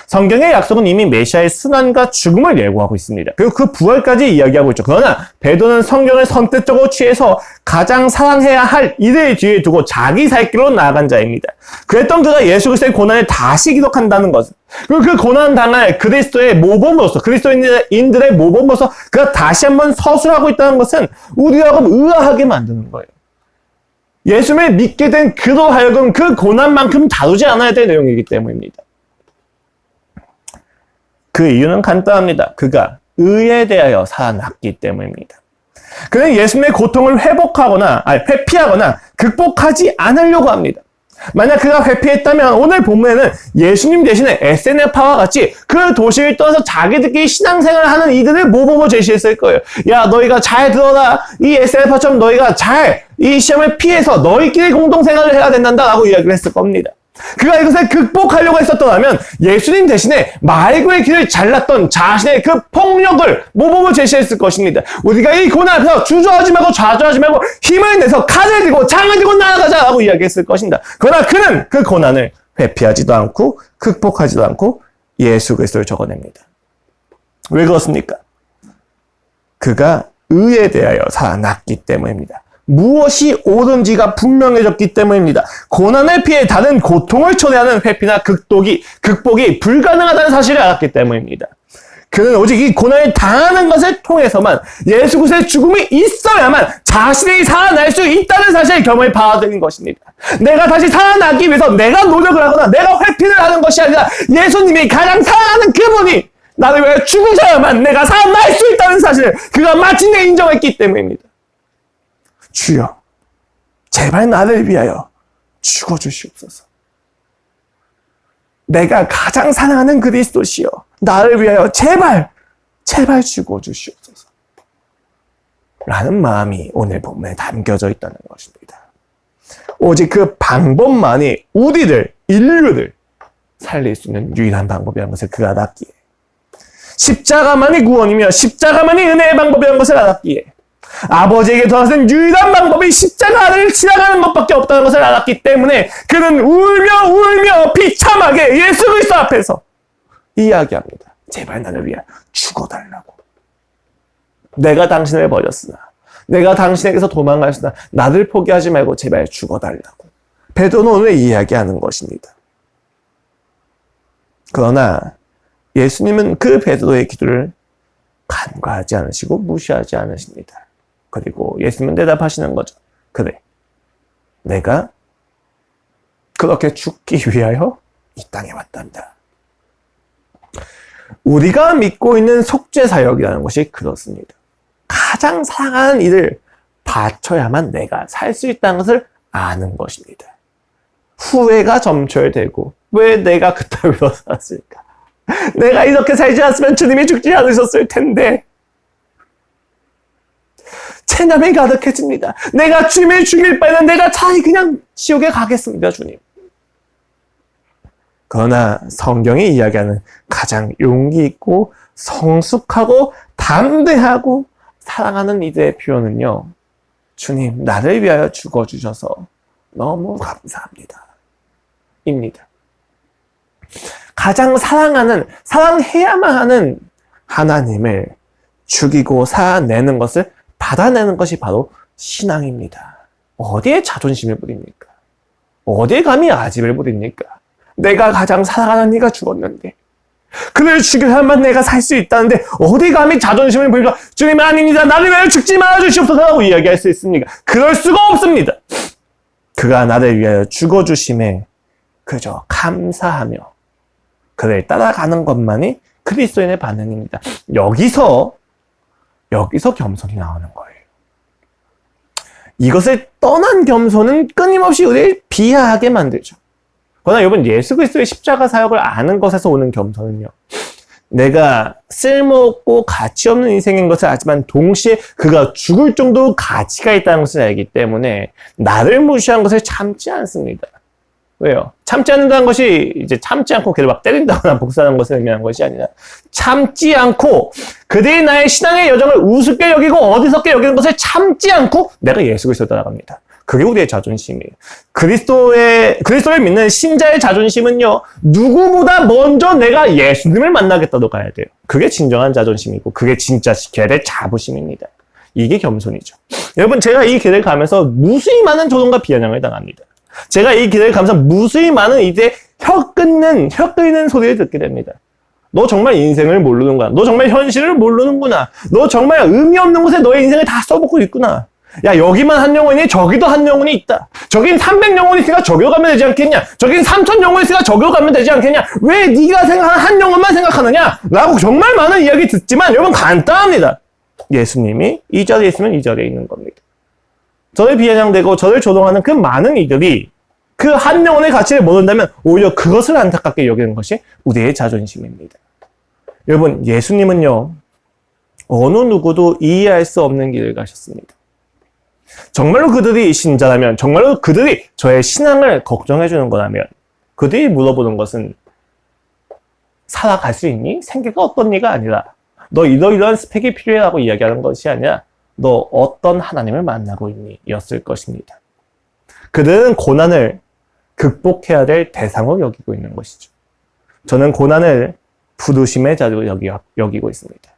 성경의 약속은 이미 메시아의 순환과 죽음을 예고하고 있습니다. 그리고 그 부활까지 이야기하고 있죠. 그러나 베드로는 성경을 선택적으로 취해서 가장 사랑해야 할 이를 뒤에 두고 자기 살 길로 나아간 자입니다. 그랬던 그가 예수 그리스도의 고난을 다시 기록한다는 것은, 그리고 그 고난 당할 그리스도의 모범으로서, 그리스도인들의 모범으로서 그가 다시 한번 서술하고 있다는 것은 우리하고 의아하게 만드는 거예요. 예수를 믿게 된 그로 하여금 그 고난만큼 다루지 않아야 될 내용이기 때문입니다. 그 이유는 간단합니다. 그가 의에 대하여 살아났기 때문입니다. 그는 예수님의 고통을 회피하거나 극복하지 않으려고 합니다. 만약 그가 회피했다면 오늘 본문에는 예수님 대신에 에세네파와 같이 그 도시를 떠나서 자기들끼리 신앙생활을 하는 이들을 모범으로 제시했을 거예요. 야, 너희가 잘 들어라. 이 에세네파처럼 너희가 잘 이 시험을 피해서 너희끼리 공동생활을 해야 된단다라고 이야기를 했을 겁니다. 그가 이것을 극복하려고 했었더라면 예수님 대신에 말고의 길을 잘랐던 자신의 그 폭력을 모범으로 제시했을 것입니다. 우리가 이 고난 앞에서 주저하지 말고 좌절하지 말고 힘을 내서 칼을 들고 창을 들고 나아가자라고 이야기했을 것입니다. 그러나 그는 그 고난을 회피하지도 않고 극복하지도 않고 예수 그리스도를 적어냅니다. 왜 그렇습니까? 그가 의에 대하여 살아났기 때문입니다. 무엇이 옳은지가 분명해졌기 때문입니다. 고난을 피해 다른 고통을 초래하는 회피나 극복이 불가능하다는 사실을 알았기 때문입니다. 그는 오직 이 고난을 당하는 것을 통해서만 예수 그리스도의 죽음이 있어야만 자신이 살아날 수 있다는 사실을 경험을 받아들인 것입니다. 내가 다시 살아나기 위해서 내가 노력을 하거나 내가 회피를 하는 것이 아니라 예수님이 가장 사랑하는 그분이 나를 위해 죽으셔야만 내가 살아날 수 있다는 사실을 그가 마침내 인정했기 때문입니다. 주여, 제발 나를 위하여 죽어주시옵소서. 내가 가장 사랑하는 그리스도시여, 나를 위하여 제발 죽어주시옵소서. 라는 마음이 오늘 본문에 담겨져 있다는 것입니다. 오직 그 방법만이 인류를 살릴 수 있는 유일한 방법이라는 것을 그가 알았기에, 십자가만이 구원이며 십자가만이 은혜의 방법이라는 것을 알았기에, 아버지에게 돌아서는 유일한 방법이 십자가를 지나가는 것밖에 없다는 것을 알았기 때문에 그는 울며 비참하게 예수 그리스도 앞에서 이야기합니다. 제발 나를 위해 죽어달라고. 내가 당신을 버렸으나, 내가 당신에게서 도망갔으나 나를 포기하지 말고 제발 죽어달라고. 베드로는 오늘 이야기하는 것입니다. 그러나 예수님은 그 베드로의 기도를 간과하지 않으시고 무시하지 않으십니다. 그리고 예수님은 대답하시는 거죠. 그래, 내가 그렇게 죽기 위하여 이 땅에 왔단다. 우리가 믿고 있는 속죄사역이라는 것이 그렇습니다. 가장 사랑하는 이를 바쳐야만 내가 살 수 있다는 것을 아는 것입니다. 후회가 점철되고 왜 내가 그따위로 살았을까? 내가 이렇게 살지 않았으면 주님이 죽지 않으셨을 텐데. 체념이 가득해집니다. 내가 주님을 죽일 바에는 내가 차라리 그냥 지옥에 가겠습니다, 주님. 그러나 성경이 이야기하는 가장 용기 있고 성숙하고 담대하고 사랑하는 이들의 표현은요, 주님, 나를 위하여 죽어주셔서 너무 감사합니다. 입니다. 가장 사랑해야만 하는 하나님을 죽이고 살아내는 것을 받아내는 것이 바로 신앙입니다. 어디에 자존심을 부립니까? 어디에 감히 아집을 부립니까? 내가 가장 사랑하는 이가 죽었는데, 그를 죽여야만 내가 살 수 있다는데 어디 감히 자존심을 부리고 주님 아닙니다, 나를 위하여 죽지 말아 주시옵소서라고 이야기할 수 있습니까? 그럴 수가 없습니다. 그가 나를 위하여 죽어주심에 그저 감사하며 그를 따라가는 것만이 그리스도인의 반응입니다. 여기서 겸손이 나오는 거예요. 이것을 떠난 겸손은 끊임없이 우리를 비하하게 만들죠. 그러나 여러분, 예수 그리스도의 십자가 사역을 아는 것에서 오는 겸손은요, 내가 쓸모없고 가치 없는 인생인 것을 알지만 동시에 그가 죽을 정도로 가치가 있다는 것을 알기 때문에 나를 무시한 것을 참지 않습니다. 왜요? 참지 않는다는 것이 이제 참지 않고 걔를 막 때린다거나 복수하는 것을 의미하는 것이 아니라, 참지 않고 그들이 나의 신앙의 여정을 우습게 여기고 어리석게 여기는 것을 참지 않고 내가 예수 그리스도를 따라갑니다. 그게 우리의 자존심이에요. 그리스도를 믿는 신자의 자존심은요, 누구보다 먼저 내가 예수님을 만나겠다도 가야 돼요. 그게 진정한 자존심이고, 그게 진짜 지켜야 될 자부심입니다. 이게 겸손이죠. 여러분, 제가 이 길을 가면서 무수히 많은 조롱과 비아냥을 당합니다. 제가 이 길을 가면서 무수히 많은 이제 혀 끊는 소리를 듣게 됩니다. 너 정말 인생을 모르는구나. 너 정말 현실을 모르는구나. 너 정말 의미 없는 곳에 너의 인생을 다 써먹고 있구나. 야, 여기만 한 영혼이 저기도 한 영혼이 있다. 저긴 300영혼이 있으니까 저기로 가면 되지 않겠냐? 저긴 3000영혼이 있으니까 저기로 가면 되지 않겠냐? 왜 네가 생각하는 한 영혼만 생각하느냐? 라고 정말 많은 이야기 듣지만 여러분 간단합니다. 예수님이 이 자리에 있으면 이 자리에 있는 겁니다. 저를 비아냥대고 저를 조롱하는 그 많은 이들이 그 한 영혼의 가치를 모른다면 오히려 그것을 안타깝게 여기는 것이 우리의 자존심입니다. 여러분, 예수님은요, 어느 누구도 이해할 수 없는 길을 가셨습니다. 정말로 그들이 신자라면, 정말로 그들이 저의 신앙을 걱정해 주는 거라면, 그들이 물어보는 것은 살아갈 수 있니? 생계가 어떻니가 아니라 너 이러이러한 스펙이 필요해라고 이야기하는 것이 아니라 너 어떤 하나님을 만나고 있니? 였을 것입니다. 그들은 고난을 극복해야 될 대상으로 여기고 있는 것이죠. 저는 고난을 부르심의 자리로 여기고 있습니다.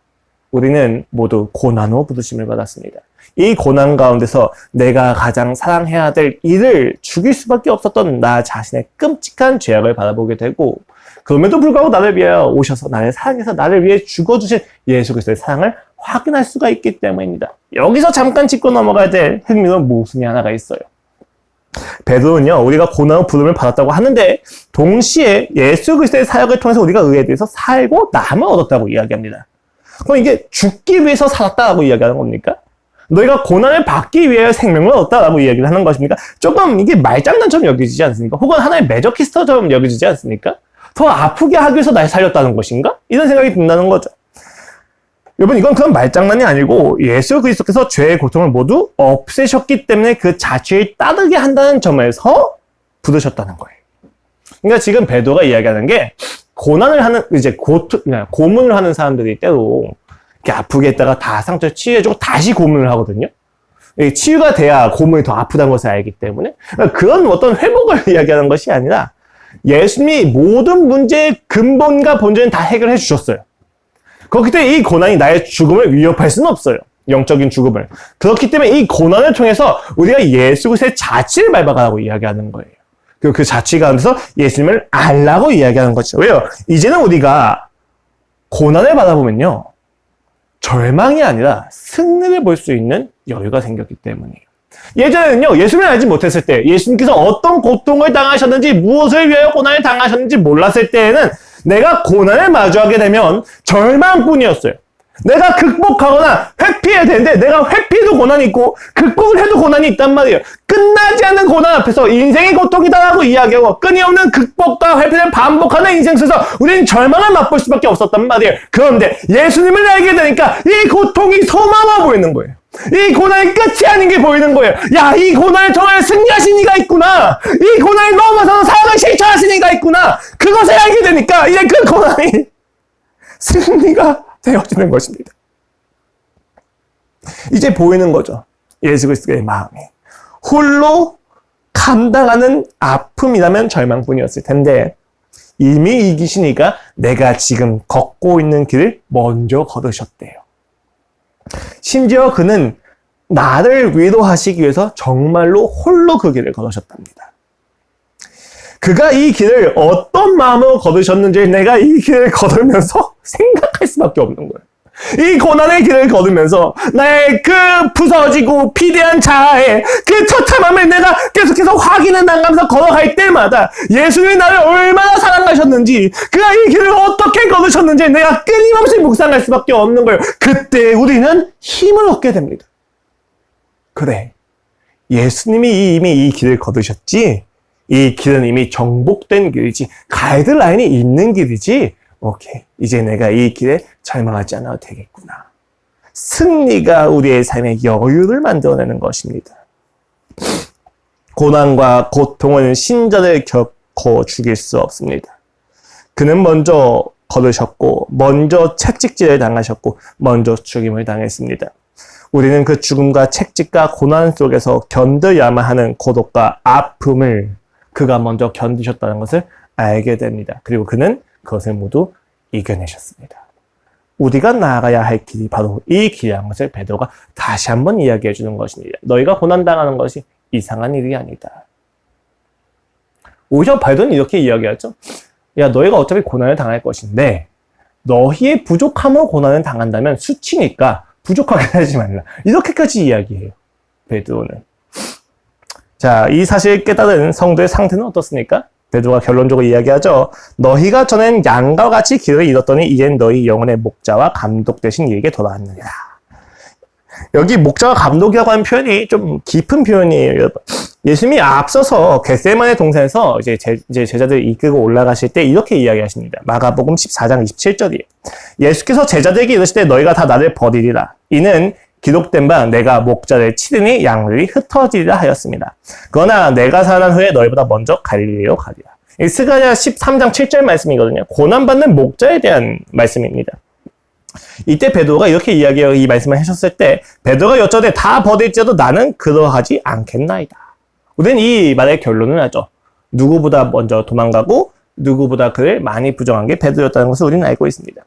우리는 모두 고난으로 부르심을 받았습니다. 이 고난 가운데서 내가 가장 사랑해야 될 이를 죽일 수밖에 없었던 나 자신의 끔찍한 죄악을 바라보게 되고, 그럼에도 불구하고 나를 위하여 오셔서 나를 사랑해서 나를 위해 죽어주신 예수 그리스도의 사랑을 확인할 수가 있기 때문입니다. 여기서 잠깐 짚고 넘어가야 될 흥미로운 모순이 하나가 있어요. 베드로는요, 우리가 고난의 부름을 받았다고 하는데 동시에 예수 그리스도의 사역을 통해서 우리가 의에 대해서 살고 남을 얻었다고 이야기합니다. 그럼 이게 죽기 위해서 살았다라고 이야기하는 겁니까? 너희가 고난을 받기 위해 생명을 얻었다라고 이야기를 하는 것입니까? 조금 이게 말장난처럼 여겨지지 않습니까? 혹은 하나의 매저키스터처럼 여겨지지 않습니까? 더 아프게 하기 위해서 날 살렸다는 것인가? 이런 생각이 든다는 거죠. 여러분, 이건 그런 말장난이 아니고 예수 그리스도께서 죄의 고통을 모두 없애셨기 때문에 그 자취를 따르게 한다는 점에서 부르셨다는 거예요. 그러니까 지금 베드로가 이야기하는 게 고난을 하는, 이제 고문을 하는 사람들이 때로 이렇게 아프게 했다가 다 상처를 치유해주고 다시 고문을 하거든요. 치유가 돼야 고문이 더 아프다는 것을 알기 때문에 그런 어떤 회복을 이야기하는 것이 아니라 예수님이 모든 문제의 근본과 본질은 다 해결해 주셨어요. 그렇기 때문에 이 고난이 나의 죽음을 위협할 수는 없어요. 영적인 죽음을. 그렇기 때문에 이 고난을 통해서 우리가 예수 그리스도의 자취를 밟아가라고 이야기하는 거예요. 그리고 그 자취 가운데서 예수님을 알라고 이야기하는 거죠. 왜요? 이제는 우리가 고난을 받아보면요, 절망이 아니라 승리를 볼 수 있는 여유가 생겼기 때문이에요. 예전에는요, 예수님을 알지 못했을 때, 예수님께서 어떤 고통을 당하셨는지, 무엇을 위하여 고난을 당하셨는지 몰랐을 때에는 내가 고난을 마주하게 되면 절망뿐이었어요. 내가 극복하거나 회피해야 되는데 내가 회피해도 고난이 있고 극복을 해도 고난이 있단 말이에요. 끝나지 않는 고난 앞에서 인생이 고통이다라고 이야기하고 끊임없는 극복과 회피를 반복하는 인생 속에서 우리는 절망을 맛볼 수밖에 없었단 말이에요. 그런데 예수님을 알게 되니까 이 고통이 소망아 보이는 거예요. 이 고난이 끝이 아닌 게 보이는 거예요. 야, 이 고난을 통해 승리하신 이가 있구나. 이 고난을 넘어서 사랑을 실천하신 이가 있구나. 그것을 알게 되니까 이제 그 고난이 승리가 되어지는 것입니다. 이제 보이는 거죠. 예수 그리스도의 마음이. 홀로 감당하는 아픔이라면 절망뿐이었을 텐데 이미 이기신 이가 내가 지금 걷고 있는 길을 먼저 걸으셨대요. 심지어 그는 나를 위로하시기 위해서 정말로 홀로 그 길을 걸으셨답니다. 그가 이 길을 어떤 마음으로 걸으셨는지 내가 이 길을 걸으면서 생각할 수밖에 없는 거예요. 이 고난의 길을 걸으면서 나의 그 부서지고 비대한 자아에 그 처참함을 내가 계속해서 확인해 나가면서 걸어갈 때마다 예수님이 나를 얼마나 사랑하셨는지, 그가 이 길을 어떻게 걸으셨는지 내가 끊임없이 묵상할 수밖에 없는 거예요. 그때 우리는 힘을 얻게 됩니다. 그래, 예수님이 이미 이 길을 걸으셨지, 이 길은 이미 정복된 길이지, 가이드라인이 있는 길이지, 오케이, 이제 내가 이 길에 절망하지 않아도 되겠구나. 승리가 우리의 삶의 여유를 만들어내는 것입니다. 고난과 고통은 신자를 결코 죽일 수 없습니다. 그는 먼저 걸으셨고, 먼저 채찍질을 당하셨고, 먼저 죽임을 당했습니다. 우리는 그 죽음과 채찍과 고난 속에서 견뎌야만 하는 고독과 아픔을 그가 먼저 견디셨다는 것을 알게 됩니다. 그리고 그는 그것을 모두 이겨내셨습니다. 우리가 나아가야 할 길이 바로 이 길이라는 것을 베드로가 다시 한번 이야기해 주는 것입니다. 너희가 고난당하는 것이 이상한 일이 아니다. 오히려 베드로는 이렇게 이야기하죠. 야, 너희가 어차피 고난을 당할 것인데 너희의 부족함으로 고난을 당한다면 수치니까 부족하게 하지 말라. 이렇게까지 이야기해요. 베드로는. 자, 이 사실을 깨달은 성도의 상태는 어떻습니까? 베드로가 결론적으로 이야기하죠. 너희가 전엔 양과 같이 길을 잃었더니 이젠 너희 영혼의 목자와 감독 되신 이에게 돌아왔느니라. 여기 목자와 감독이라고 하는 표현이 좀 깊은 표현이에요, 여러분. 예수님이 앞서서 겟세마네 동산에서 이제 제자들을 이끌고 올라가실 때 이렇게 이야기하십니다. 마가복음 14장 27절이에요. 예수께서 제자들에게 이르실 때 너희가 다 나를 버리리라. 이는 기록된 바 내가 목자를 치르니 양들이 흩어지리라 하였습니다. 그러나 내가 살아난 후에 너희보다 먼저 갈릴리로 가리라. 이 스가랴 13장 7절 말씀이거든요. 고난받는 목자에 대한 말씀입니다. 이때 베드로가 이렇게 이야기하고 이 말씀을 하셨을 때 베드로가 여쭤되 다 버릴지라도 나는 그러하지 않겠나이다. 우리는 이 말의 결론을 하죠. 누구보다 먼저 도망가고 누구보다 그를 많이 부정한 게 베드로였다는 것을 우리는 알고 있습니다.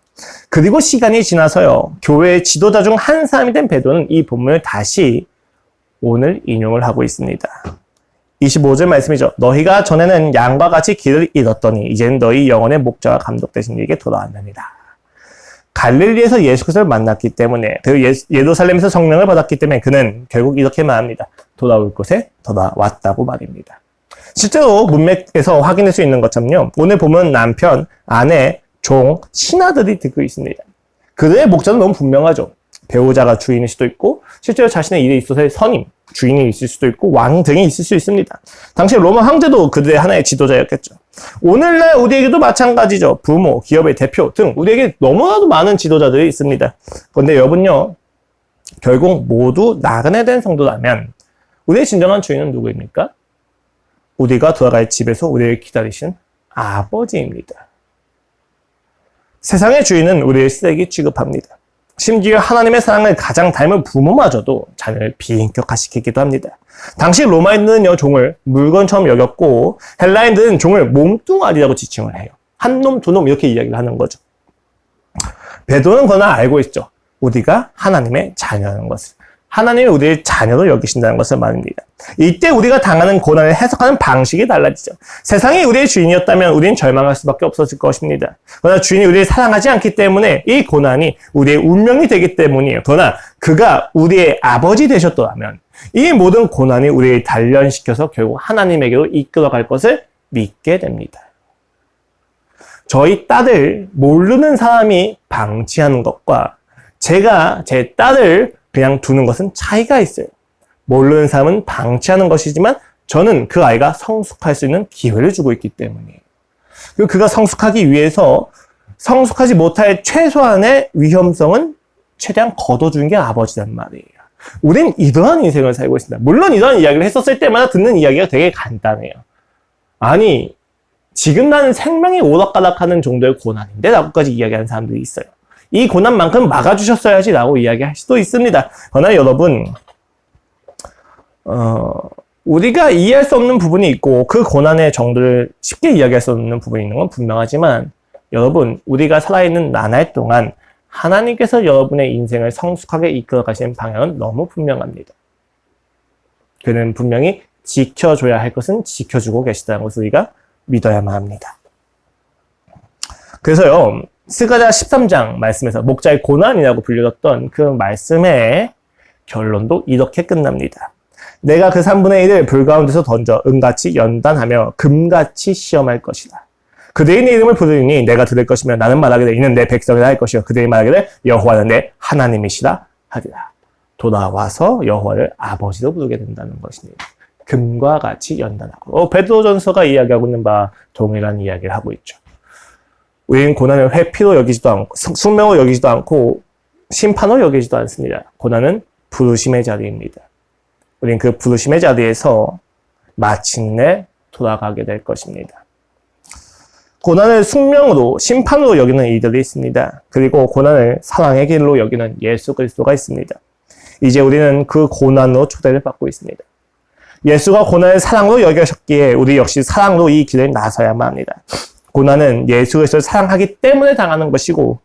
그리고 시간이 지나서요. 교회의 지도자 중 한 사람이 된 베드로는 이 본문을 다시 오늘 인용을 하고 있습니다. 25절 말씀이죠. 너희가 전에는 양과 같이 길을 잃었더니 이제는 너희 영혼의 목자와 감독 되신 이에게 돌아왔느니라. 갈릴리에서 예수께서를 만났기 때문에 그리고 예루살렘에서 성령을 받았기 때문에 그는 결국 이렇게 말합니다. 돌아올 곳에 돌아왔다고 말입니다. 실제로 문맥에서 확인할 수 있는 것처럼요. 오늘 보면 남편, 아내, 종, 신하들이 듣고 있습니다. 그들의 목자는 너무 분명하죠. 배우자가 주인일 수도 있고 실제로 자신의 일에 있어서의 선임, 주인이 있을 수도 있고 왕 등이 있을 수 있습니다. 당시 로마 황제도 그들의 하나의 지도자였겠죠. 오늘날 우리에게도 마찬가지죠. 부모, 기업의 대표 등 우리에게 너무나도 많은 지도자들이 있습니다. 그런데 여러분요. 결국 모두 나그네 된 성도라면 우리의 진정한 주인은 누구입니까? 우리가 돌아갈 집에서 우리를 기다리신 아버지입니다. 세상의 주인은 우리를 쓰레기 취급합니다. 심지어 하나님의 사랑을 가장 닮은 부모마저도 자녀를 비인격화시키기도 합니다. 당시 로마인들은요, 종을 물건처럼 여겼고 헬라인들은 종을 몸뚱아리라고 지칭을 해요. 한 놈, 두 놈 이렇게 이야기를 하는 거죠. 베드로는 그러나 알고 있죠. 우리가 하나님의 자녀라는 것을. 하나님이 우리의 자녀로 여기신다는 것을 말입니다. 이때 우리가 당하는 고난을 해석하는 방식이 달라지죠. 세상이 우리의 주인이었다면 우리는 절망할 수밖에 없었을 것입니다. 그러나 주인이 우리를 사랑하지 않기 때문에 이 고난이 우리의 운명이 되기 때문이에요. 그러나 그가 우리의 아버지 되셨더라면 이 모든 고난이 우리를 단련시켜서 결국 하나님에게로 이끌어갈 것을 믿게 됩니다. 저희 딸을 모르는 사람이 방치하는 것과 제가 제 딸을 그냥 두는 것은 차이가 있어요. 모르는 사람은 방치하는 것이지만 저는 그 아이가 성숙할 수 있는 기회를 주고 있기 때문이에요. 그리고 그가 성숙하기 위해서 성숙하지 못할 최소한의 위험성은 최대한 걷어주는 게 아버지란 말이에요. 우린 이러한 인생을 살고 있습니다. 물론 이러한 이야기를 했었을 때마다 듣는 이야기가 되게 간단해요. 아니, 지금 나는 생명이 오락가락하는 정도의 고난인데 라고까지 이야기하는 사람들이 있어요. 이 고난만큼 막아주셨어야지 라고 이야기할 수도 있습니다. 그러나 여러분, 우리가 이해할 수 없는 부분이 있고 그 고난의 정도를 쉽게 이야기할 수 없는 부분이 있는 건 분명하지만 여러분, 우리가 살아있는 나날 동안 하나님께서 여러분의 인생을 성숙하게 이끌어 가시는 방향은 너무 분명합니다. 그는 분명히 지켜줘야 할 것은 지켜주고 계시다는 것을 우리가 믿어야만 합니다. 그래서요, 스가랴 13장 말씀에서 목자의 고난이라고 불려졌던 그 말씀의 결론도 이렇게 끝납니다. 내가 그 3분의 1을 불 가운데서 던져 은같이 연단하며 금같이 시험할 것이다. 그들이 내 이름을 부르니 내가 들을 것이며 나는 말하기를 이는 내 백성이라 할 것이요 그들이 말하기를 여호와는 내 하나님이시라 하리라. 돌아와서 여호와를 아버지로 부르게 된다는 것입니다. 금과 같이 연단하고 베드로전서가 이야기하고 있는 바와 동일한 이야기를 하고 있죠. 우리는 고난을 회피로 여기지도 않고 숙명으로 여기지도 않고 심판으로 여기지도 않습니다. 고난은 부르심의 자리입니다. 우리는 그 부르심의 자리에서 마침내 돌아가게 될 것입니다. 고난을 숙명으로 심판으로 여기는 이들이 있습니다. 그리고 고난을 사랑의 길로 여기는 예수 그리스도가 있습니다. 이제 우리는 그 고난으로 초대를 받고 있습니다. 예수가 고난을 사랑으로 여기셨기에 우리 역시 사랑으로 이 길을 나서야만 합니다. 고난은 예수 그리스도를 사랑하기 때문에 당하는 것이고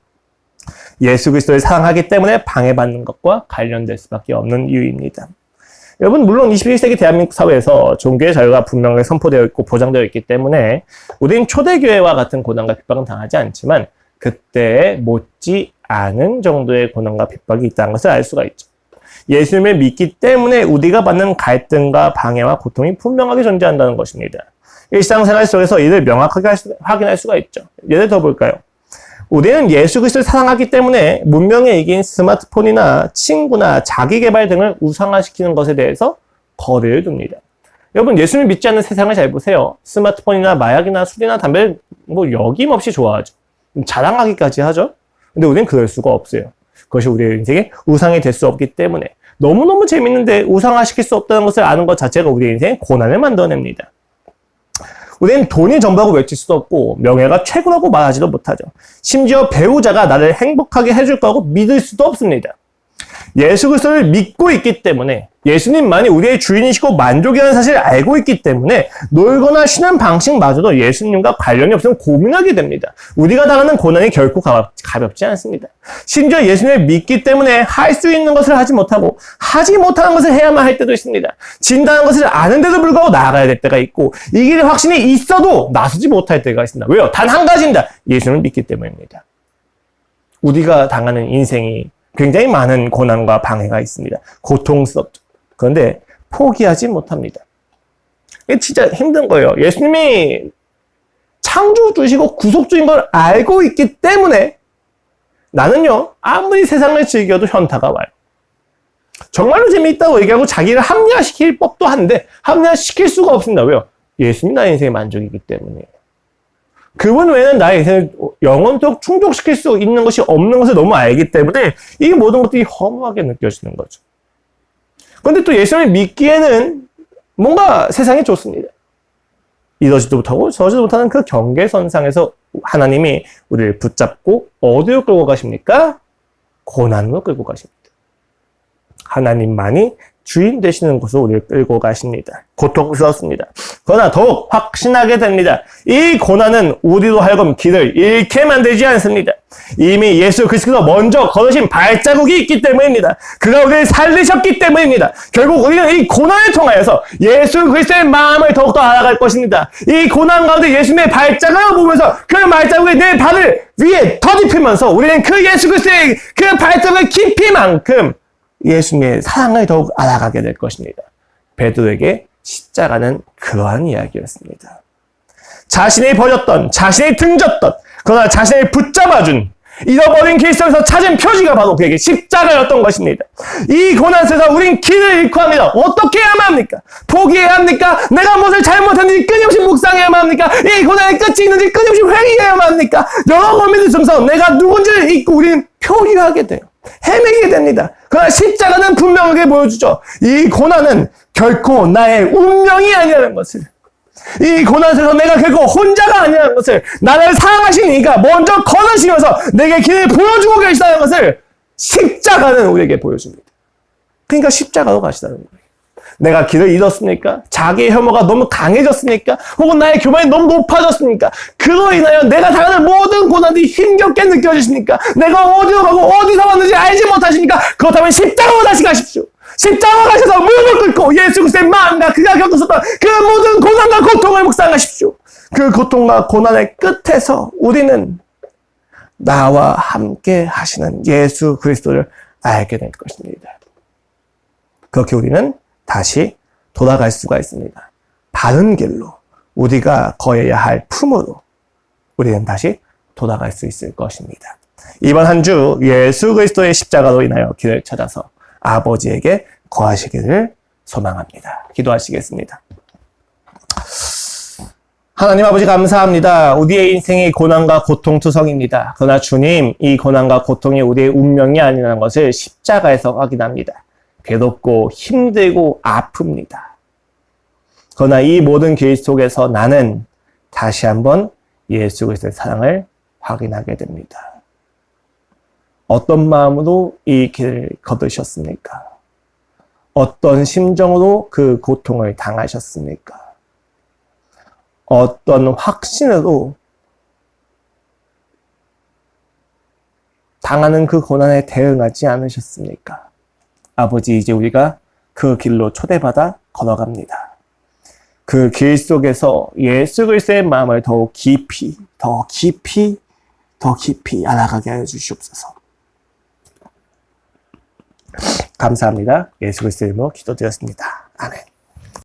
예수 그리스도를 사랑하기 때문에 방해받는 것과 관련될 수밖에 없는 이유입니다. 여러분, 물론 21세기 대한민국 사회에서 종교의 자유가 분명하게 선포되어 있고 보장되어 있기 때문에 우리는 초대교회와 같은 고난과 핍박은 당하지 않지만 그때에 못지 않은 정도의 고난과 핍박이 있다는 것을 알 수가 있죠. 예수님을 믿기 때문에 우리가 받는 갈등과 방해와 고통이 분명하게 존재한다는 것입니다. 일상생활 속에서 이를 명확하게 확인할 수가 있죠. 예를 들어 볼까요? 우리는 예수 그리스도를 사랑하기 때문에 문명의 이긴 스마트폰이나 친구나 자기개발 등을 우상화시키는 것에 대해서 거리를 둡니다. 여러분, 예수를 믿지 않는 세상을 잘 보세요. 스마트폰이나 마약이나 술이나 담배를 여김없이 좋아하죠. 자랑하기까지 하죠. 근데 우리는 그럴 수가 없어요. 그것이 우리의 인생에 우상이 될 수 없기 때문에 너무너무 재밌는데 우상화시킬 수 없다는 것을 아는 것 자체가 우리의 인생에 고난을 만들어냅니다. 우리는 돈이 전부라고 외칠 수도 없고 명예가 최고라고 말하지도 못하죠. 심지어 배우자가 나를 행복하게 해줄 거라고 믿을 수도 없습니다. 예수 그리스도를 믿고 있기 때문에 예수님만이 우리의 주인이시고 만족이라는 사실을 알고 있기 때문에 놀거나 쉬는 방식마저도 예수님과 관련이 없으면 고민하게 됩니다. 우리가 당하는 고난이 결코 가볍지 않습니다. 심지어 예수님을 믿기 때문에 할 수 있는 것을 하지 못하고 하지 못하는 것을 해야만 할 때도 있습니다. 진다는 것을 아는데도 불구하고 나아가야 될 때가 있고 이 길에 확신이 있어도 나서지 못할 때가 있습니다. 왜요? 단 한 가지입니다. 예수님을 믿기 때문입니다. 우리가 당하는 인생이 굉장히 많은 고난과 방해가 있습니다. 고통스럽죠. 그런데 포기하지 못합니다. 이게 진짜 힘든 거예요. 예수님이 창조주시고 구속주인 걸 알고 있기 때문에 나는요, 아무리 세상을 즐겨도 현타가 와요. 정말로 재미있다고 얘기하고 자기를 합리화시킬 법도 한데 합리화시킬 수가 없습니다. 왜요? 예수님이 나의 인생의 만족이기 때문이에요. 그분 외에는 나의 인생을 영원토록 충족시킬 수 있는 것이 없는 것을 너무 알기 때문에 이 모든 것들이 허무하게 느껴지는 거죠. 그런데 또 예수님을 믿기에는 뭔가 세상이 좋습니다. 이러지도 못하고 저러지도 못하는 그 경계선상에서 하나님이 우리를 붙잡고 어디로 끌고 가십니까? 고난으로 끌고 가십니다. 하나님만이 주인 되시는 곳으로 우리를 끌고 가십니다. 고통스럽습니다. 그러나 더욱 확신하게 됩니다. 이 고난은 우리로 하여금 길을 잃게 만들지 않습니다. 이미 예수 그리스도가 먼저 걸으신 발자국이 있기 때문입니다. 그가 우리를 살리셨기 때문입니다. 결국 우리는 이 고난을 통하여서 예수 그리스도의 마음을 더욱더 알아갈 것입니다. 이 고난 가운데 예수님의 발자국을 보면서 그 발자국에 내 발을 위에 더딥히면서 우리는 그 예수 그리스도의 그 발자국의 깊이만큼 예수님의 사랑을 더욱 알아가게 될 것입니다. 베드로에게 십자가는 그러한 이야기였습니다. 자신이 버렸던, 자신이 등졌던, 그러나 자신을 붙잡아준, 잃어버린 길 속에서 찾은 표지가 바로 그에게 십자가였던 것입니다. 이 고난 속에서 우린 길을 잃고 합니다. 어떻게 해야만 합니까? 포기해야 합니까? 내가 무엇을 잘못했는지 끊임없이 묵상해야만 합니까? 이 고난의 끝이 있는지 끊임없이 회의해야만 합니까? 여러 고민을 중서 내가 누군지를 잊고 우리는 표류하게 돼요. 헤매게 됩니다. 그러나 십자가는 분명하게 보여주죠. 이 고난은 결코 나의 운명이 아니라는 것을, 이 고난 속에서 내가 결코 혼자가 아니라는 것을, 나를 사랑하신 이가 먼저 걸으시면서 내게 길을 보여주고 계시다는 것을 십자가는 우리에게 보여줍니다. 그러니까 십자가로 가시다는 거예요. 내가 길을 잃었습니까? 자기의 혐오가 너무 강해졌습니까? 혹은 나의 교만이 너무 높아졌습니까? 그로 인하여 내가 당하는 모든 고난이 힘겹게 느껴지십니까? 내가 어디로 가고 어디서 왔는지 알지 못하십니까? 그렇다면 십자가로 다시 가십시오. 십자가로 가셔서 무릎을 꿇고 예수 그리스도의 마음과 그가 겪었었던 그 모든 고난과 고통을 묵상하십시오. 그 고통과 고난의 끝에서 우리는 나와 함께 하시는 예수 그리스도를 알게 될 것입니다. 그렇게 우리는 다시 돌아갈 수가 있습니다. 바른 길로, 우리가 거해야 할 품으로 우리는 다시 돌아갈 수 있을 것입니다. 이번 한 주 예수 그리스도의 십자가로 인하여 길을 찾아서 아버지에게 거하시기를 소망합니다. 기도하시겠습니다. 하나님 아버지 감사합니다. 우리의 인생이 고난과 고통투성입니다. 그러나 주님, 이 고난과 고통이 우리의 운명이 아니라는 것을 십자가에서 확인합니다. 괴롭고 힘들고 아픕니다. 그러나 이 모든 길 속에서 나는 다시 한번 예수 그리스도의 사랑을 확인하게 됩니다. 어떤 마음으로 이 길을 걸으셨습니까? 어떤 심정으로 그 고통을 당하셨습니까? 어떤 확신으로 당하는 그 고난에 대응하지 않으셨습니까? 아버지, 이제 우리가 그 길로 초대받아 걸어갑니다. 그 길 속에서 예수 그리스도의 마음을 더욱 깊이 알아가게 하여 주시옵소서. 감사합니다. 예수 그리스도의 이름으로 기도드렸습니다. 아멘.